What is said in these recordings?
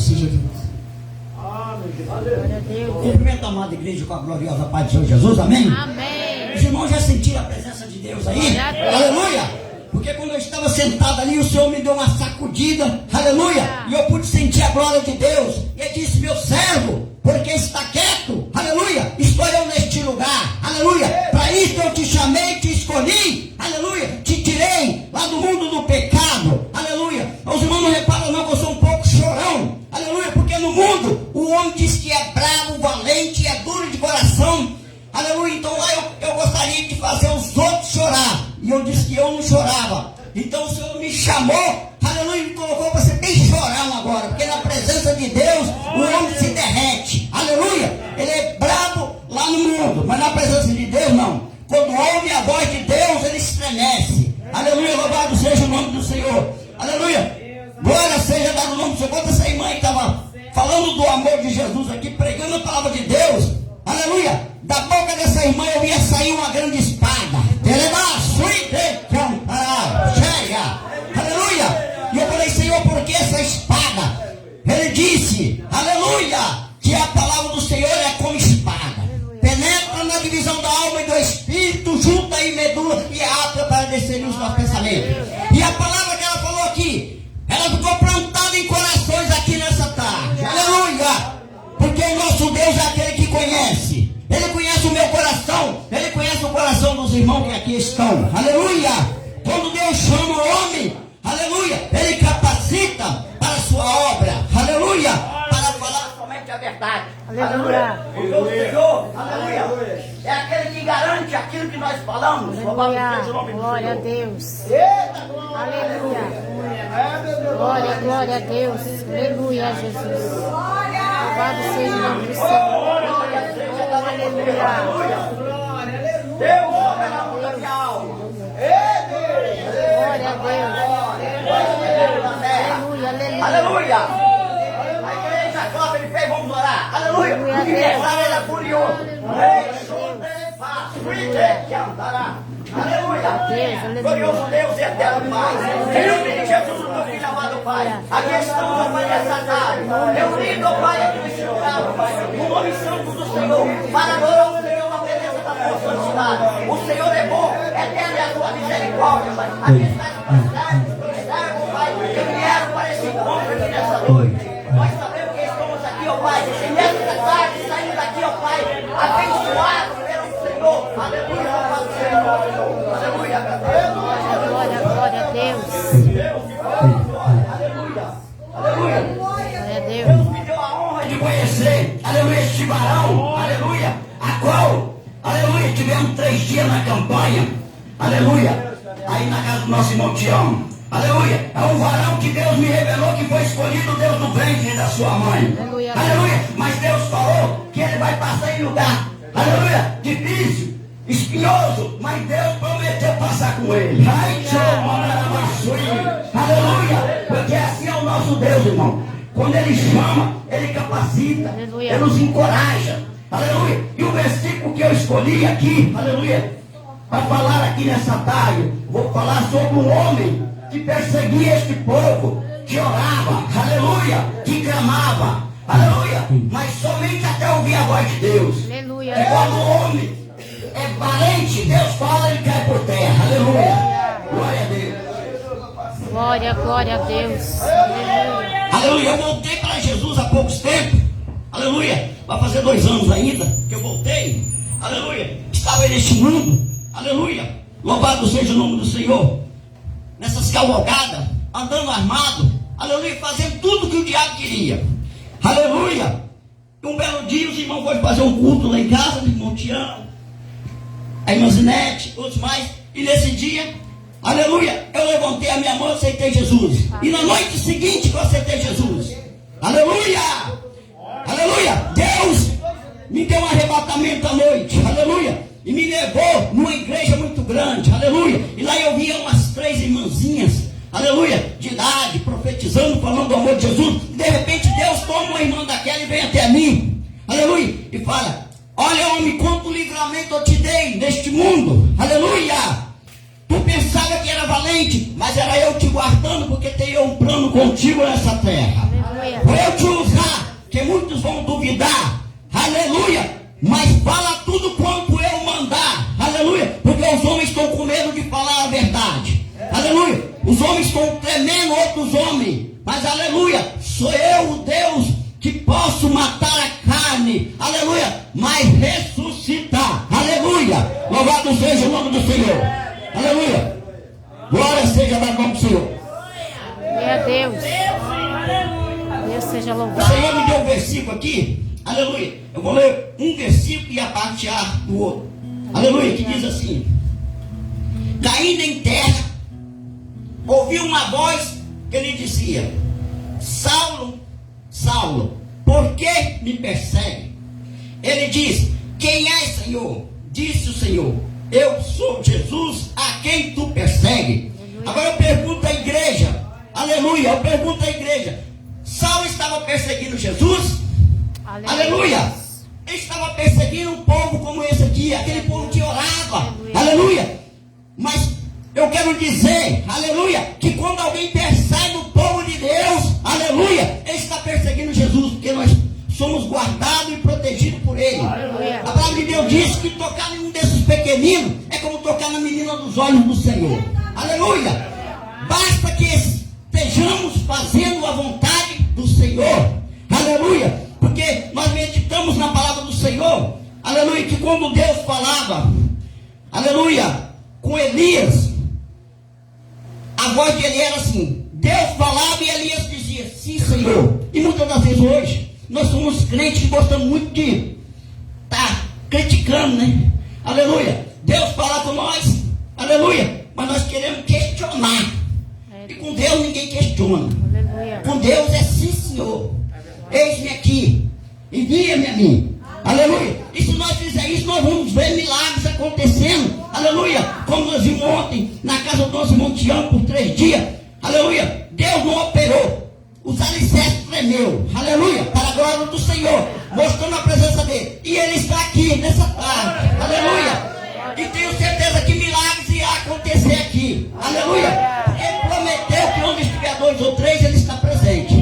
seja Deus. Cumprimento a amada igreja com a gloriosa paz do Senhor Jesus, amém? Amém. Os irmãos já sentiram a presença de Deus aí? Aleluia! Porque quando eu estava sentado ali, o Senhor me deu uma sacudida, aleluia, e eu pude sentir a glória de Deus. E ele disse: meu servo, porque está quieto, aleluia, estou eu neste lugar, aleluia, para isso eu te chamei, te escolhi, aleluia, te tirei lá do mundo do pecado, aleluia. Os irmãos não reparam não que eu sou um pouco chorão, aleluia, porque no mundo o homem diz que é bravo, valente, é duro de coração, aleluia. Então lá eu gostaria de fazer os outros chorar, e eu disse que eu não chorava. Então o Senhor me chamou, aleluia, me colocou para ser bem chorão agora, porque na presença de Deus o homem se derrete, aleluia. Ele é bravo lá no mundo, mas na presença de Deus não. Quando ouve a voz de Deus, ele estremece, aleluia. Louvado seja o nome do Senhor, aleluia. Glória seja dado o nome do Senhor. Quando essa irmã estava falando do amor de Jesus aqui, pregando a palavra de Deus, aleluia, da boca dessa irmã eu ia sair uma grande espada, aleluia. E eu falei: Senhor, por que essa espada? Ele disse, aleluia, que a palavra do Senhor é como espada, penetra na divisão da alma e do espírito, junta e medula e é apta para descer os nossos pensamentos. E a palavra que ela falou aqui, ela ficou plantada em corações aqui nessa tarde, aleluia, porque o nosso Deus é aquele que conhece. Ele conhece o meu coração, ele conhece o coração dos irmãos que aqui estão, aleluia. Quando Deus chama o homem, aleluia, ele capacita para a sua obra, aleluia, para falar somente a verdade, aleluia. Porque o Senhor, aleluia, é aquele que garante aquilo que nós falamos. Glória a Deus. Aleluia. Glória, glória a Deus. Aleluia, Jesus. Louvado seja o nome do Senhor. Aleluia. Deus opera na minha alma. Glória a Deus. Aleluia, aleluia. Aleluia. A igreja cobra, ele fez, vamos orar. Aleluia. O que declara, ele é furioso. Aleluia. Glorioso Deus e eterno Pai. Em nome de Jesus, o teu filho amado Pai. Aqui estamos, Pai, nessa tarde. Reunido, Pai, aqui nesse lugar, Pai. O nome santo do Senhor. Para adorar o Senhor na presença da tua santidade. O Senhor é bom, eterno é a tua misericórdia, Pai. Aqui está a capacidade, Pai, que vieram para esse encontro aqui nessa noite. Nós sabemos que estamos aqui, ó Pai, e nessa tarde, saindo daqui, ó Pai, abençoados pelo Senhor. Aleluia, louvado seja o nome do Senhor. Aleluia, Glória, glória a Deus. aleluia, aleluia. Glória a Deus. Deus me deu a honra de conhecer, aleluia, este varão, aleluia, a qual, aleluia, tivemos 3 dias na campanha, aleluia, aí na casa do nosso irmão Tião, aleluia, é um varão que Deus me revelou que foi escolhido Deus do ventre da sua mãe, aleluia, mas Deus falou que ele vai passar em lugar, aleluia, difícil, espinhoso, mas Deus prometeu passar com ele, aleluia, porque assim é o nosso Deus, irmão. Quando ele chama, ele capacita, aleluia, ele nos encoraja, aleluia. E o versículo que eu escolhi aqui, aleluia, para falar aqui nessa tarde, vou falar sobre um homem que perseguia este povo, que orava, aleluia, que clamava, aleluia, mas somente até ouvir a voz de Deus. Aleluia. E quando o homem é valente, Deus fala, ele cai por terra, aleluia. Glória a Deus. Glória, glória a Deus. Aleluia. Aleluia, eu voltei para Jesus há poucos tempos, aleluia, vai fazer 2 anos ainda que eu voltei, aleluia, estava neste mundo, aleluia, louvado seja o nome do Senhor, nessas cavalgadas, andando armado, aleluia, fazendo tudo que o diabo queria, aleluia. Um belo dia os irmãos foram fazer um culto lá em casa, o irmão Tião, a irmã Zinete, outros mais, e nesse dia, aleluia, eu levantei a minha mão e aceitei Jesus. E na noite seguinte eu aceitei Jesus. Aleluia, aleluia. Deus me deu um arrebatamento à noite, aleluia, e me levou numa igreja muito grande, aleluia. E lá eu via umas 3 irmãzinhas, aleluia, de idade, profetizando, falando do amor de Jesus. E de repente Deus toma uma irmã daquela e vem até mim, aleluia, e fala: olha, homem, quanto livramento eu te dei neste mundo, aleluia. Tu pensava que era valente, mas era eu te guardando, porque tenho um plano contigo nessa terra. Foi eu te duvidar, aleluia, mas fala tudo quanto eu mandar, aleluia, porque os homens estão com medo de falar a verdade, aleluia, os homens estão tremendo outros homens, mas aleluia, sou eu o Deus que posso matar a carne, aleluia, mas ressuscitar, aleluia, louvado seja o nome do Senhor, aleluia, glória seja da mão do Senhor. Glória a Deus. Deus seja O louvado. Senhor me deu um versículo aqui, aleluia, eu vou ler um versículo e a parte A do outro, aleluia, que diz assim: caindo em terra, ouviu uma voz que lhe dizia: Saulo, Saulo, por que me persegue? Ele diz: quem é, Senhor? Disse o Senhor: eu sou Jesus a quem tu persegue. Agora eu pergunto à igreja, aleluia, eu pergunto à igreja: Saulo estava perseguindo Jesus? Aleluia. Ele estava perseguindo um povo como esse aqui, aquele povo que orava, aleluia. Mas eu quero dizer, aleluia, que quando alguém persegue o povo de Deus, aleluia, ele está perseguindo Jesus, porque nós somos guardados e protegidos por ele. Aleluia. A palavra de Deus diz que tocar em um desses pequeninos é como tocar na menina dos olhos do Senhor. Aleluia. Basta que estejamos fazendo a vontade do Senhor. Aleluia. Porque nós meditamos na palavra do Senhor. Aleluia. Que quando Deus falava, aleluia, com Elias, a voz dele era assim: Deus falava e Elias dizia: sim, Senhor. E muitas das vezes hoje nós somos crentes que gostamos muito de estar criticando, né? Aleluia. Deus fala com nós, aleluia, mas nós queremos questionar. E com Deus ninguém questiona. Aleluia. Com Deus é sim, Senhor, eis-me aqui, envia-me a mim, aleluia. E se nós fizermos isso, nós vamos ver milagres acontecendo, aleluia. Como nós vimos ontem na casa do nosso irmão Tião por 3 dias, aleluia. Deus não operou, os alicerces tremeu, aleluia, para a glória do Senhor, mostrando a presença dele. E ele está aqui nessa tarde, aleluia. E tenho certeza que milagres irão acontecer aqui, aleluia. Porque ele prometeu que onde estiver 2 ou 3, ele está presente.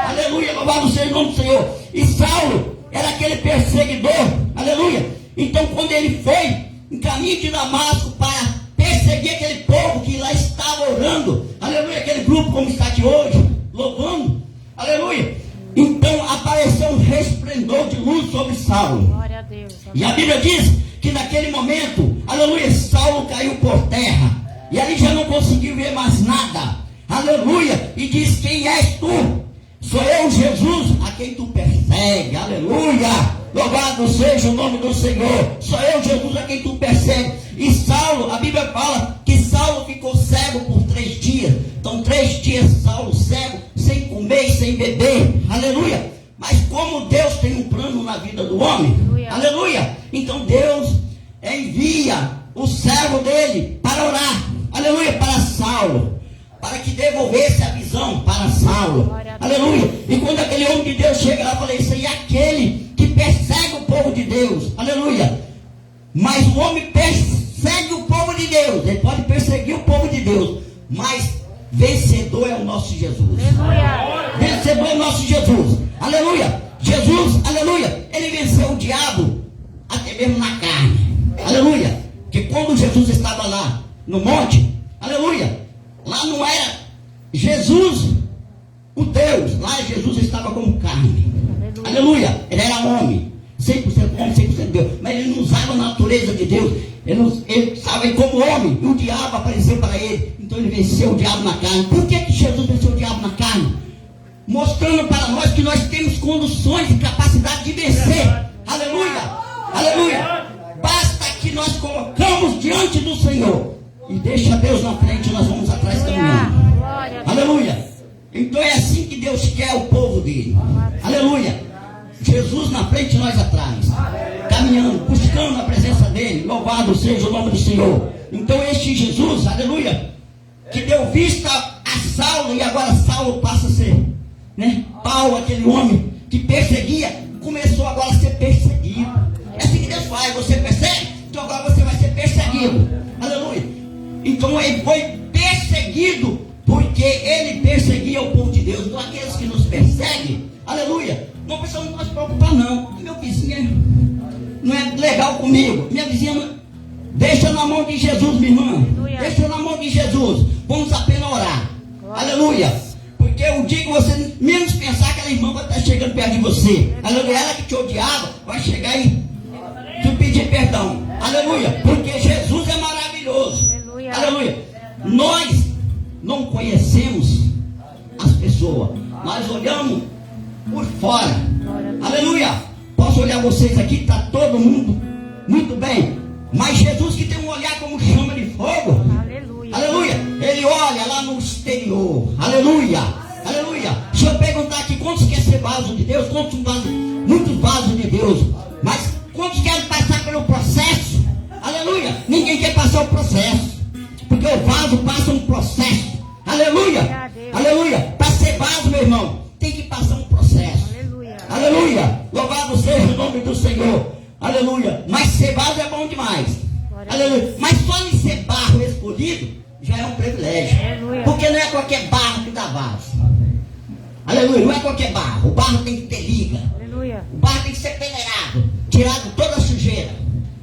Aleluia, louvado seja o nome do Senhor. E Saulo era aquele perseguidor, aleluia. Então quando ele foi em caminho de Damasco para perseguir aquele povo que lá estava orando, aleluia, aquele grupo como está aqui hoje, louvando, aleluia. Então apareceu um resplendor de luz sobre Saulo. Glória a Deus. E a Bíblia diz que naquele momento, aleluia, Saulo caiu por terra. E ali já não conseguiu ver mais nada. Aleluia. E diz: quem és tu? Sou eu, Jesus, a quem tu persegue. Aleluia. Louvado seja o nome do Senhor. Sou eu, Jesus, a quem tu persegue. E Saulo, a Bíblia fala que Saulo ficou cego por 3 dias. Então 3 dias Saulo cego, sem comer e sem beber. Aleluia. Mas como Deus tem um plano na vida do homem, aleluia, então Deus envia o servo dele para orar, aleluia, para Saulo, para que devolvesse a visão para Saulo, aleluia. E quando aquele homem de Deus chega lá, eu falei: isso aí é aquele que persegue o povo de Deus, aleluia. Mas o homem persegue o povo de Deus, ele pode perseguir o povo de Deus, mas vencedor é o nosso Jesus. Aleluia. Vencedor é o nosso Jesus. Aleluia. Jesus, aleluia, ele venceu o diabo até mesmo na carne. Aleluia. Que quando Jesus estava lá no monte, aleluia, lá não era Jesus o Deus, lá Jesus estava como carne. Aleluia. Ele era homem, 100% homem, 100% Deus, mas ele não usava a natureza de Deus. Ele estava como homem, e o diabo apareceu para ele. Então ele venceu o diabo na carne. Por que Jesus venceu o diabo na carne? Mostrando para nós que nós temos condições e capacidade de vencer. Aleluia, aleluia. Basta que nós colocamos diante do Senhor e deixa Deus na frente, nós vamos atrás caminhando. Aleluia. Então é assim que Deus quer o povo dele. Aleluia. Jesus na frente e nós atrás, caminhando, buscando a presença dele. Louvado seja o nome do Senhor. Então este Jesus, aleluia, que deu vista a Saulo, e agora Saulo passa a ser, né, Paulo, aquele homem que perseguia, começou agora a ser perseguido. É assim que Deus faz: você persegue, então agora você vai ser perseguido. Aleluia. Então ele foi perseguido porque ele perseguia o povo de Deus. Então aqueles que nos perseguem, aleluia, Não precisamos se preocupar não. Meu vizinho não é legal comigo. Minha vizinha, deixa na mão de Jesus, minha irmã. Aleluia. Deixa na mão de Jesus. Vamos apenas orar. Aleluia. Porque o dia que você menos pensar, aquela irmã vai estar chegando perto de você. Aleluia. Ela que te odiava vai chegar e te pedir perdão. Aleluia. Porque Jesus é maravilhoso. Aleluia. Aleluia. Nós não conhecemos as pessoas. Nós olhamos por fora. Aleluia. Posso olhar vocês aqui, está todo mundo muito bem. Mas Jesus que tem um olhar como chama de fogo. Aleluia. Aleluia. Ele olha lá no exterior. Aleluia. Aleluia. Se eu perguntar aqui quantos querem ser vaso de Deus, muitos vasos de Deus. Mas quantos querem passar pelo processo? Aleluia. Ninguém quer passar o processo. Porque o vaso passa um processo. Aleluia. Aleluia. Para ser vaso, meu irmão, tem que passar um processo. Aleluia. Aleluia. Louvado seja o nome do Senhor. Aleluia. Mas ser vaso é bom demais. Aleluia. Mas só em ser barro escolhido já é um privilégio. Aleluia. Porque não é qualquer barro que dá vaso. Aleluia. Não é qualquer barro. O barro tem que ter liga. Aleluia. O barro tem que ser peneirado, tirado toda a sujeira.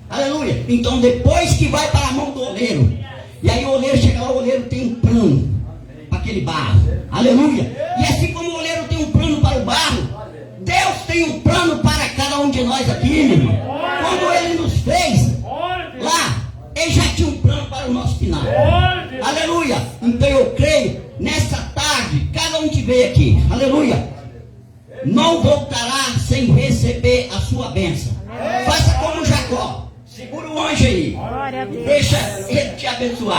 Aleluia. Então depois que vai para a mão do oleiro, e aí o oleiro chega lá, o oleiro tem um plano para aquele barro. Aleluia. E assim como o oleiro tem um plano para o barro, Deus tem um plano para cada um de nós aqui, meu irmão. Quando Ele nos fez lá, Ele já tinha um plano para o nosso final. Aleluia. Então eu creio, nessa tarde, cada um que veio aqui, aleluia, não voltará sem receber a sua bênção. Faça como Jacó. Segura o anjo aí. Glória a Deus. Deixa ele te abençoar.